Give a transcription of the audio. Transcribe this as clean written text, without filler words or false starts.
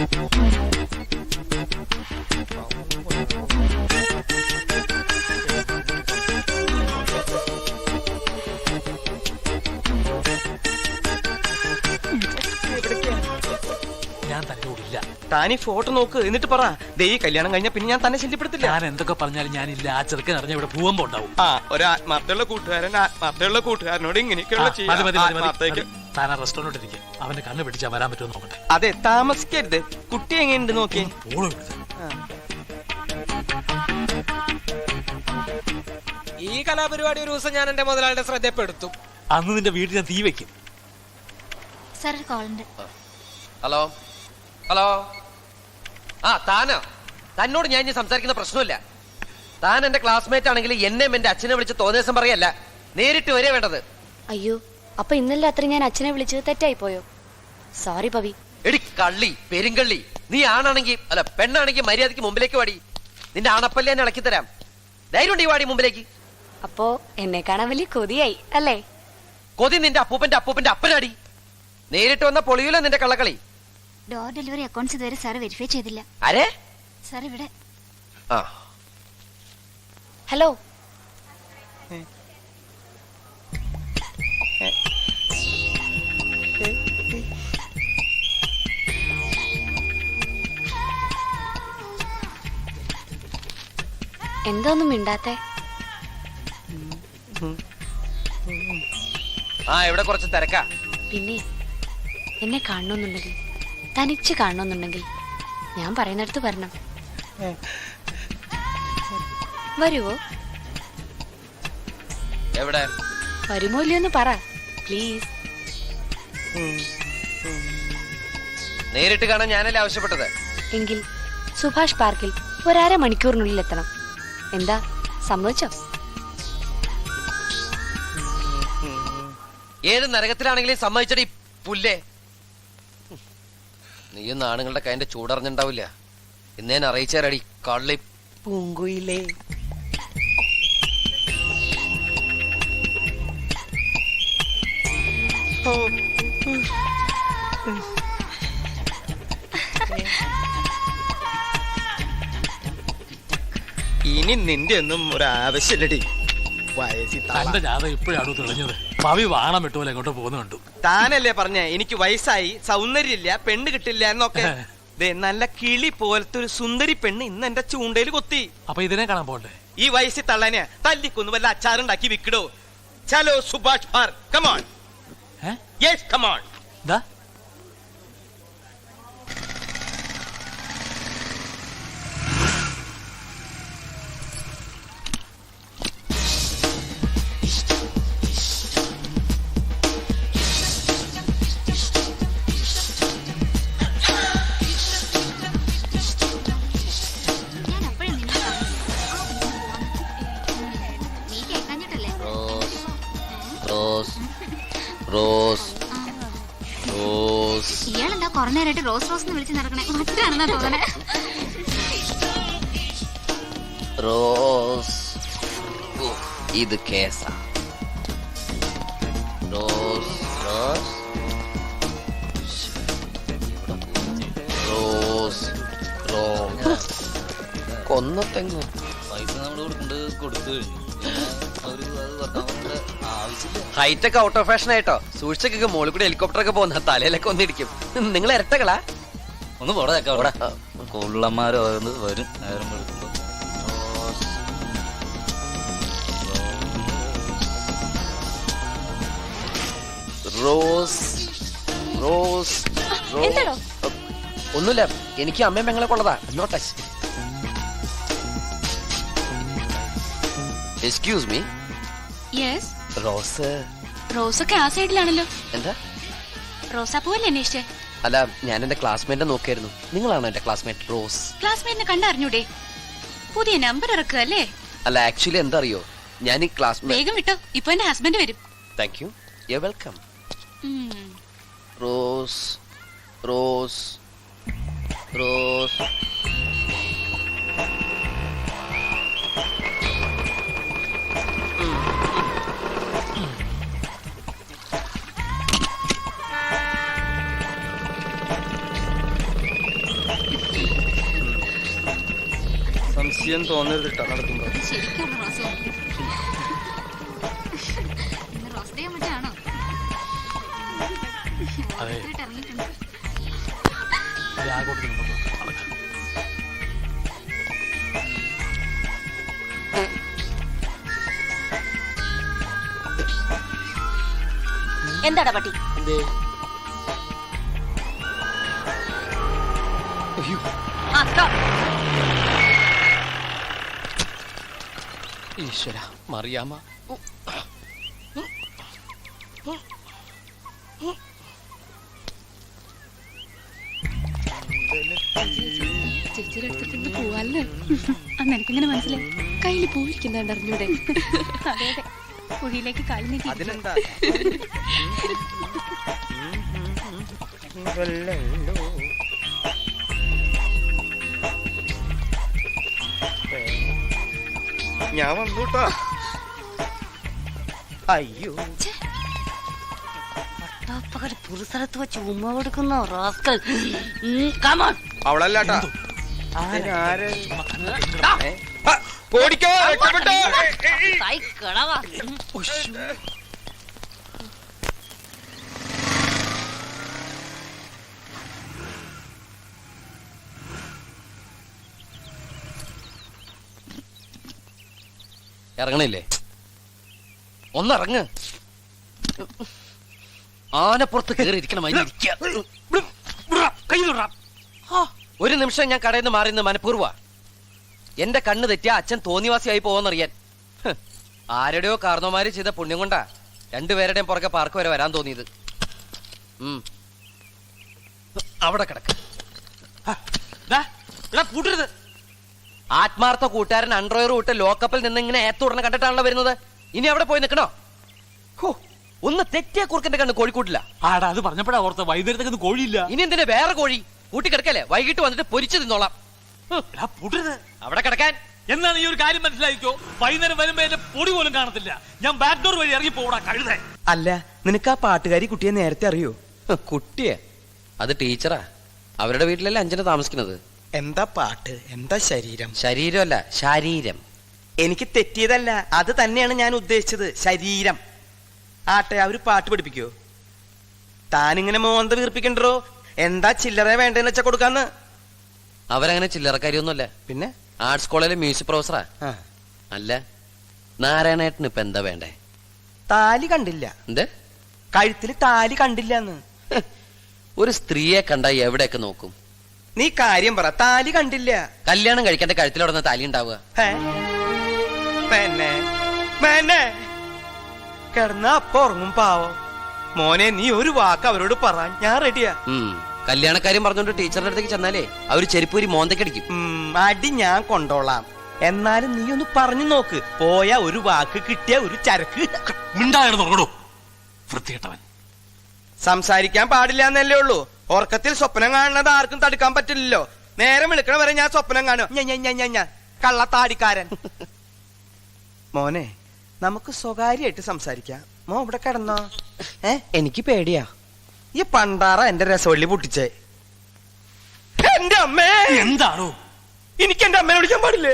ഞാൻ തന്റെ കൂടില്ല. താനീ ഫോട്ടോ നോക്ക്, എന്നിട്ട് പറ ദേ ഈ കല്യാണം കഴിഞ്ഞാൽ പിന്നെ ഞാൻ തന്നെ ശല്യപ്പെടുത്തില്ല. ഞാൻ എന്തൊക്കെ പറഞ്ഞാലും ഞാനില്ല. ആ ചെറുക്കൻ അറിഞ്ഞ ഇവിടെ ഭൂകമ്പം ഉണ്ടാവും. ഒരു ആത്മാർത്ഥമുള്ള കൂട്ടുകാരൻ ആത്മാർത്ഥമുള്ള കൂട്ടുകാരനോട് ഇങ്ങനെയൊക്കെയുള്ള താൻ ആ റെസ്റ്റോറന്റ് ഇരിക്കും. അവന്റെ കണ്ണ് പിടിച്ചാ വരാൻ പറ്റുമോ നോക്കട്ടെ. അതെ, താമസിക്കരുത്. കുട്ടി എങ്ങനെയുണ്ട് നോക്കി. ഈ കലാപരിപാടി ഒരു ദിവസം ഞാൻ എന്റെ മുതലാളിയുടെ ശ്രദ്ധപ്പെടുത്തും. അന്ന് നിന്റെ വീട്ടിൽ ഞാൻ തീ വെക്കും. Hello hello. താനാ? തന്നോട് ഞാൻ ഇനി സംസാരിക്കുന്ന പ്രശ്നമില്ല. താൻ എന്റെ ക്ലാസ്മേറ്റ് ആണെങ്കിൽ എന്നെയും എന്റെ അച്ഛനെ വിളിച്ച് തോന്നിയസം പറയല്ല, നേരിട്ട് വരെ വേണ്ടത്. അയ്യോ, അപ്പൊ ഇന്നലെ രാത്രി ഞാൻ അച്ഛനെ വിളിച്ചത് തെറ്റായി പോയോ? സോറി പവി. എടി കള്ളി, പെരുങ്കള്ളി. നീ ആണാണെങ്കിൽ അല്ല പെണ്ണാണെങ്കിൽ മര്യാദക്ക് മുമ്പിലേക്ക് വാടി. നിന്റെ ആണപ്പല്ലേ ഞാൻ ഇളക്കി തരാം. ധൈര്യം ഉണ്ട് ഈ വാടി മുമ്പിലേക്ക്. അപ്പോ എന്നെ കാണാൻ വലിയ കൊതിയായി അല്ലേ? കൊതി നിന്റെ അപ്പൂപ്പന്റെ അപ്പൂപ്പന്റെ അപ്പനാടി. നേരിട്ട് വന്ന പൊളിയൂല നിന്റെ കള്ളക്കളി. ഡോർ ഡെലിവറി അക്കൗണ്ട്സ് ഇതുവരെ സാർ വെരിഫൈ ചെയ്തില്ല. ആരെ? സാർ ഇവിടെ. ഹലോ. എന്തോന്നും മിണ്ടാത്തെ? ഇവിടെ കുറച്ച് തിരക്കാ. പിന്നെ എന്നെ കാണണമെന്നുണ്ടെങ്കിൽ, തനിച്ച് കാണണമെന്നുണ്ടെങ്കിൽ ഞാൻ പറയുന്നിടത്ത് വരണം. വരുവോ? എവിടെ വരുമോ ഇല്ലയോന്ന് പറ പ്ലീസ്. നേരിട്ട് കാണാൻ ഞാനല്ലേ ആവശ്യപ്പെട്ടത്. എങ്കിൽ സുഭാഷ് പാർക്കിൽ ഒരര മണിക്കൂറിനുള്ളിൽ എത്തണം. എന്താ, സമ്മതിച്ചോ? ഏത് നരകത്തിലാണെങ്കിലും സമ്മതിച്ചടി പുല്ലേ. നീയൊന്നും ആണുങ്ങളുടെ കൈന്റെ ചൂടറിഞ്ഞിണ്ടാവില്ല. ഇന്നേനെ അറിയിച്ചേരടി കള്ളി പൂങ്കുയിലേ. ഇനി നിന്റെ ഒന്നും ഒരാവശ്യമില്ലടി. തന്റെ ജാതകം ഇപ്പോഴാണ് തെളിഞ്ഞത്. പവി വാണം വിട്ടുപോലെ എങ്ങോട്ട് പോകുന്നുണ്ട്. താനല്ലേ പറഞ്ഞ എനിക്ക് വയസ്സായി, സൗന്ദര്യമില്ല, പെണ്ണ് കിട്ടില്ല എന്നൊക്കെ. നല്ല കിളി പോലത്തെ ഒരു സുന്ദരി പെണ്ണ് ഇന്ന് എന്റെ ചൂണ്ടയിൽ കൊത്തി. അപ്പൊ ഇതിനെ കാണാൻ പോകണ്ടേ? ഈ വയസ്സിൽ തള്ളാനെ തല്ലിക്കൊന്ന് വല്ല അച്ചാറുണ്ടാക്കി വിക്കടോ. ചലോ Subhash park, come on. Yes, come on. ദാ ഇയാളെന്താ കൊറേ നേരമായിട്ട് റോസ് റോസ് എന്ന് വിളിച്ച് നടക്കണേ? മറ്റാണെന്നാ തോന്നണേ. റോസ് ഇത് കേസാ. റോസ് റോസ് റോസ് റോസ് കൊന്നത്തെങ്ങും പൈസ നമ്മൾ കൊടുത്തു കഴിഞ്ഞു. ഹൈടെക് ഔട്ട് ഓഫ് ഫാഷൻ ആയിട്ടോ. സൂക്ഷിച്ചൊക്കെ മോളിൽ കൂടി ഹെലികോപ്റ്റർ ഒക്കെ പോകുന്ന തലയിലൊക്കെ ഒന്നിടിക്കും. നിങ്ങൾ ഇരട്ടകളാ? ഒന്ന് പോടാ കൊള്ളന്മാരോ വരും നേരം എടുക്കുമ്പോ. റോസ് റോസ് ഒന്നുമില്ല, എനിക്ക് അമ്മയും പെങ്ങളെ കൊള്ളതാ. No touch. Excuse me. Yes. Rose റോസൊക്കെ ആ സൈഡിലാണല്ലോ. എന്താ റോസാപ്പൂവല്ലേ അന്വേഷിച്ചേ? അല്ല, ഞാൻ എന്റെ ക്ലാസ്മേറ്റിനെ നോക്കിയായിരുന്നു. നിങ്ങളാണോ എന്റെ ക്ലാസ്മേറ്റ് റോസ്? ക്ലാസ്മേറ്റിനെ കണ്ടറിഞ്ഞൂടെ? പുതിയ നമ്പർ ഇറക്കുക അല്ലേ? അല്ല, ആക്ച്വലി എന്താ അറിയോ, ഞാൻ ഈ ക്ലാസ്മേറ്റ്. വേഗം വിട്ടോ, ഇപ്പൊ എന്റെ ഹസ്ബൻഡ് വരും. Thank you, you welcome. Rose rose rose. സംശയം തോന്നരുത് കേട്ടോ നടക്കുമ്പോ. ശരിക്കുള്ള റോസ്. ഇന്ന് റോസ് ഡേ മറ്റാണോ? അതെ. ഇറങ്ങിയിട്ടുണ്ട്. ആകോട്ട് എന്താടാ പട്ടി? ഈശ്വര, മറിയാമ്മ. ചേച്ചിയുടെ അടുത്തേക്ക് പോവാല്ലേ? അന്ന് എനിക്കിങ്ങനെ മനസ്സിലായി കയ്യിൽ പോയിരിക്കുന്നുണ്ട് അറിഞ്ഞൂടെ? അതെ അതെ, കുഴിയിലേക്ക് കാലിനേക്ക് അതിനെന്താ ഞാൻ വന്നൂട്ടോ. അയ്യോ, പുറസ്ഥലത്ത് വെച്ച് ഉമ്മ കൊടുക്കുന്ന റാസ്കൽ. അവളല്ലാട്ടാ. ഓടിക്കോ, രക്ഷപ്പെട്ടോ. ഇറങ്ങണില്ലേ? ഒന്നിറങ്ങ്. ആനപ്പുറത്ത് കയറിയിരിക്കണം. ഒരു നിമിഷം ഞാൻ കടയിൽ നിന്ന് മാറിയെന്ന് മനഃപൂർവ്വ. എന്റെ കണ്ണ് തെറ്റിയ അച്ഛൻ തോന്നിവാസിയായി പോവെന്നറിയാൻ. ആരുടെയോ കാരണവന്മാര് ചെയ്ത പുണ്യം കൊണ്ടാ രണ്ടുപേരുടെയും പുറകെ പാർക്ക് വരെ വരാൻ തോന്നിയത്. അവിടെ കിടക്ക്. കൂട്ടരുത്. ആത്മാർത്ഥ കൂട്ടുകാരൻ അൺഡ്രോയർ വിട്ട് ലോക്കപ്പിൽ നിന്ന് ഇങ്ങനെ ഏത്തുടനെ കണ്ടിട്ടാണല്ലോ വരുന്നത്. ഇനി അവിടെ പോയി നിൽക്കണോ? ഒന്ന് തെറ്റിയ കുറുക്കന്റെ കണ്ണ് കോഴിക്കൂട്ടില്ല. ആടാ, അത് പറഞ്ഞപ്പോഴാ ഓർത്ത വൈകുന്നേരത്തേക്ക് കോഴിയില്ല. ഇനി എന്തിനാ വേറെ കോഴി കൂട്ടി കിടക്കല്ലേ? വൈകിട്ട് വന്നിട്ട് പൊരിച്ചു തിന്നോളാം. കൂട്ടരുത്. അവിടെ കിടക്കാൻ. എന്നാണ് ഈ ഒരു കാര്യം മനസ്സിലായിക്കോ. വൈകുന്നേരം വരുമ്പോ എന്റെ പൊടി പോലും കാണത്തില്ല. ഞാൻ ബാക്ക് ഡോർ വഴി ഇറങ്ങി പോടാ കഴുതേ. അല്ല, നിനക്ക് ആ പാട്ടുകാരി കുട്ടിയെ നേരത്തെ അറിയോ? കുട്ടിയെ? അത് ടീച്ചറാ. അവരുടെ വീട്ടിലല്ലേ അഞ്ചന താമസിക്കുന്നത്. എന്താ പാട്ട്, എന്താ ശരീരം? ശരീരമല്ല, ശാരീരം. എനിക്ക് തെറ്റിയതല്ല, അത് തന്നെയാണ് ഞാൻ ഉദ്ദേശിച്ചത്, ശരീരം. ആട്ടെ, അവര് പാട്ട് പഠിപ്പിക്കോ? താനിങ്ങനെ മോന്ത വീർപ്പിക്കണ്ടോ? എന്താ ചില്ലറ വേണ്ടെന്ന് വെച്ചാ കൊടുക്കാന്ന്? അവരങ്ങനെ ചില്ലറക്കാരിയൊന്നുമല്ല. പിന്നെ ആർട്സ് കോളേജിലെ മ്യൂസിക് പ്രൊഫസറാ. അല്ല, നാരായണേട്ടന് ഇപ്പൊ എന്താ വേണ്ടേ? താലി കണ്ടില്ല. എന്ത്? കഴുത്തില് താലി കണ്ടില്ലെന്ന്. ഒരു സ്ത്രീയെ കണ്ട എവിടെയൊക്കെ നോക്കും? നീ കാര്യം പറ, താലി കണ്ടില്ല. കല്യാണം കഴിക്കാന്റെ കഴുത്തിലോടുന്ന താലി ഉണ്ടാവുക. കിടന്ന അപ്പൊ ഉറങ്ങും പാവം. മോനെ, നീ ഒരു വാക്ക് അവരോട് പറ, ഞാൻ റെഡിയാ. കല്യാണക്കാര്യം പറഞ്ഞോണ്ട് ടീച്ചറുടെ അടുത്തേക്ക് ചെന്നാലേ അവര് ചെരുപ്പൂരി മോന്തക്കടിക്കും. അടി ഞാൻ കൊണ്ടോളാം. എന്നാലും നീ ഒന്ന് പറഞ്ഞു നോക്ക്. പോയ ഒരു വാക്ക്, കിട്ടിയ ഒരു ചരക്ക്. വൃത്തികെട്ടവൻ. സംസാരിക്കാൻ പാടില്ല എന്നല്ലേ ഉള്ളൂ. ഉറക്കത്തിൽ സ്വപ്നം കാണുന്നത് ആർക്കും തടുക്കാൻ പറ്റില്ലല്ലോ. നേരം വിളിക്കണ വരെ ഞാൻ സ്വപ്നം കാണും. കള്ളത്താടിക്കാരൻ. മോനെ, നമുക്ക് സ്വകാര്യമായിട്ട് സംസാരിക്കാം. മോ ഇവിടെ കിടന്നോ. എനിക്ക് പേടിയാ. ഈ പണ്ടാറ എന്റെ രസവള്ളി പൊട്ടിച്ചേ. എന്റെ അമ്മേ! എന്താണോ? എനിക്ക് എന്റെ അമ്മേനെ വിളിക്കാൻ പാടില്ലേ?